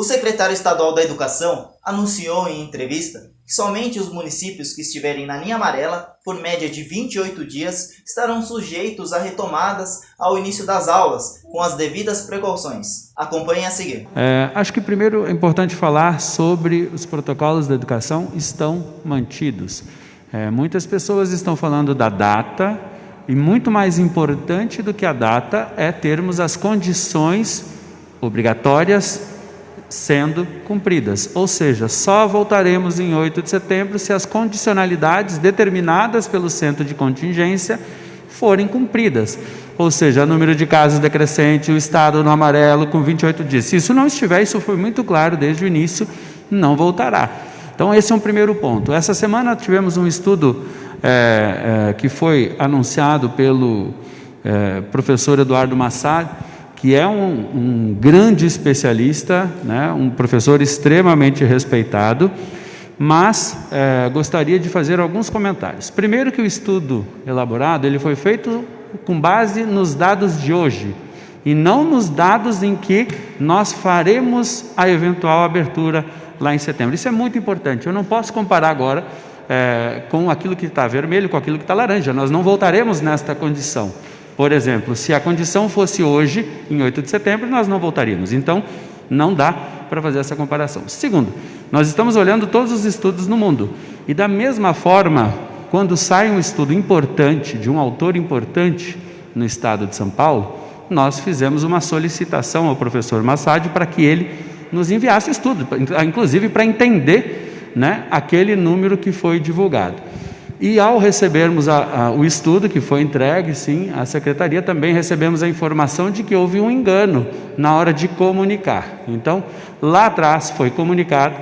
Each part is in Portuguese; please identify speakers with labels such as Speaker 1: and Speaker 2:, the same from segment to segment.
Speaker 1: secretário estadual da Educação anunciou em entrevista que somente os municípios que estiverem na linha amarela, por média de 28 dias, estarão sujeitos a retomadas ao início das aulas, com as devidas precauções. Acompanhem a seguir.
Speaker 2: Acho que primeiro é importante falar sobre os protocolos da educação estão mantidos. Muitas pessoas estão falando da data, e muito mais importante do que a data é termos as condições obrigatórias sendo cumpridas, ou seja, só voltaremos em 8 de setembro se as condicionalidades determinadas pelo centro de contingência forem cumpridas, ou seja, número de casos decrescente, o estado no amarelo com 28 dias. Se isso não estiver, isso foi muito claro desde o início, não voltará. Então esse é um primeiro ponto. Essa semana tivemos um estudo que foi anunciado pelo professor Eduardo Massad, que é um grande especialista, né, um professor extremamente respeitado, mas gostaria de fazer alguns comentários. Primeiro que o estudo elaborado, ele foi feito com base nos dados de hoje, e não nos dados em que nós faremos a eventual abertura lá em setembro. Isso é muito importante. Eu não posso comparar agora com aquilo que está vermelho, com aquilo que está laranja. Nós não voltaremos nesta condição. Por exemplo, se a condição fosse hoje, em 8 de setembro, nós não voltaríamos. Então, não dá para fazer essa comparação. Segundo, nós estamos olhando todos os estudos no mundo. E da mesma forma, quando sai um estudo importante, de um autor importante no estado de São Paulo, nós fizemos uma solicitação ao professor Massad para que ele nos enviasse o estudo, inclusive para entender, né, aquele número que foi divulgado. E ao recebermos o estudo que foi entregue, sim, à secretaria, também recebemos a informação de que houve um engano na hora de comunicar. Então, lá atrás foi comunicado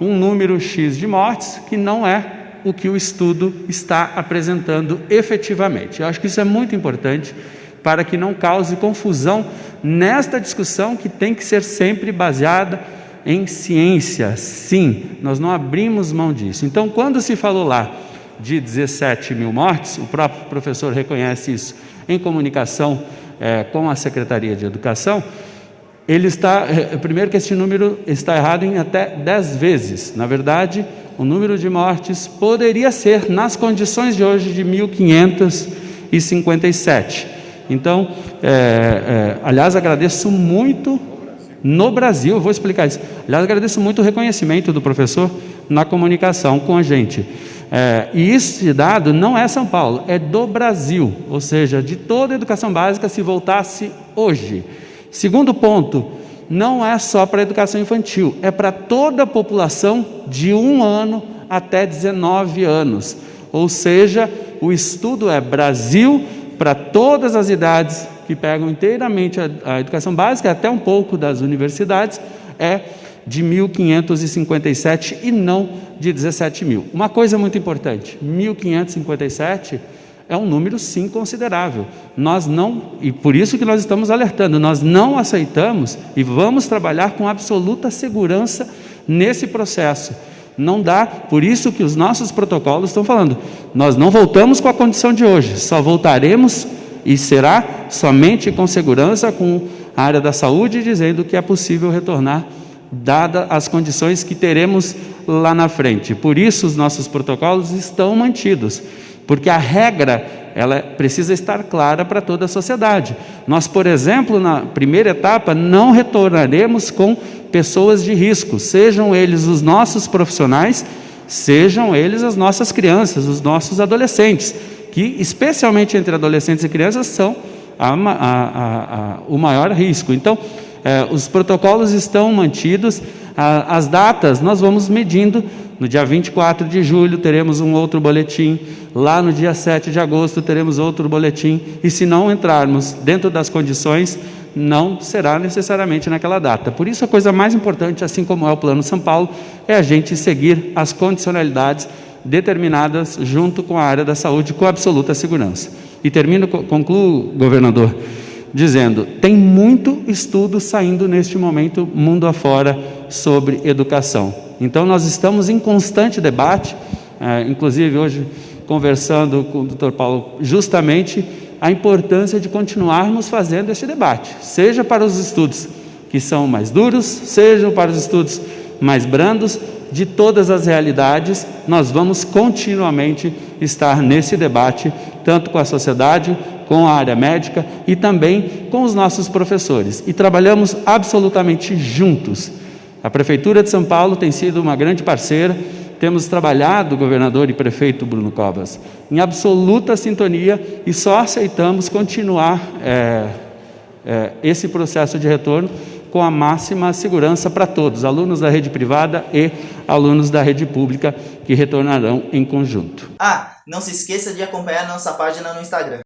Speaker 2: um número X de mortes, que não é o que o estudo está apresentando efetivamente. Eu acho que isso é muito importante para que não cause confusão nesta discussão que tem que ser sempre baseada em ciência. Sim, nós não abrimos mão disso. Então, quando se falou lá de 17 mil mortes, o próprio professor reconhece isso em comunicação com a Secretaria de Educação, ele está, primeiro que este número está errado em até 10 vezes. Na verdade, o número de mortes poderia ser, nas condições de hoje, de 1.557. Então, aliás, agradeço muito no Brasil, vou explicar isso. Aliás, agradeço muito o reconhecimento do professor na comunicação com a gente. E esse dado não é São Paulo, é do Brasil, ou seja, de toda a educação básica se voltasse hoje. Segundo ponto, não é só para a educação infantil, é para toda a população de 1 ano até 19 anos. Ou seja, o estudo é Brasil para todas as idades, que pegam inteiramente a educação básica, até um pouco das universidades, é de 1.557 e não de 17 mil. Uma coisa muito importante, 1.557 é um número sim considerável. Nós não, e por isso que nós estamos alertando, nós não aceitamos e vamos trabalhar com absoluta segurança nesse processo. Não dá, por isso que os nossos protocolos estão falando, nós não voltamos com a condição de hoje, só voltaremos e será somente com segurança, com a área da saúde dizendo que é possível retornar, dadas as condições que teremos lá na frente. Por isso os nossos protocolos estão mantidos, porque a regra ela precisa estar clara para toda a sociedade. Nós, por exemplo, na primeira etapa, não retornaremos com pessoas de risco, sejam eles os nossos profissionais, sejam eles as nossas crianças, os nossos adolescentes, que especialmente entre adolescentes e crianças são o maior risco. Então, os protocolos estão mantidos, as datas nós vamos medindo. No dia 24 de julho teremos um outro boletim, lá no dia 7 de agosto teremos outro boletim, e se não entrarmos dentro das condições, não será necessariamente naquela data. Por isso a coisa mais importante, assim como é o Plano São Paulo, é a gente seguir as condicionalidades determinadas junto com a área da saúde, com absoluta segurança. E concluo, governador, dizendo, tem muito estudo saindo neste momento, mundo afora, sobre educação. Então nós estamos em constante debate, inclusive hoje conversando com o Dr. Paulo, justamente a importância de continuarmos fazendo este debate, seja para os estudos que que são mais duros, sejam para os estudos mais brandos. De todas as realidades, nós vamos continuamente estar nesse debate, tanto com a sociedade, com a área médica e também com os nossos professores. E trabalhamos absolutamente juntos. A Prefeitura de São Paulo tem sido uma grande parceira. Temos trabalhado, governador e prefeito Bruno Covas, em absoluta sintonia e só aceitamos continuar esse processo de retorno com a máxima segurança para todos, alunos da rede privada e alunos da rede pública que retornarão em conjunto.
Speaker 1: Não se esqueça de acompanhar nossa página no Instagram.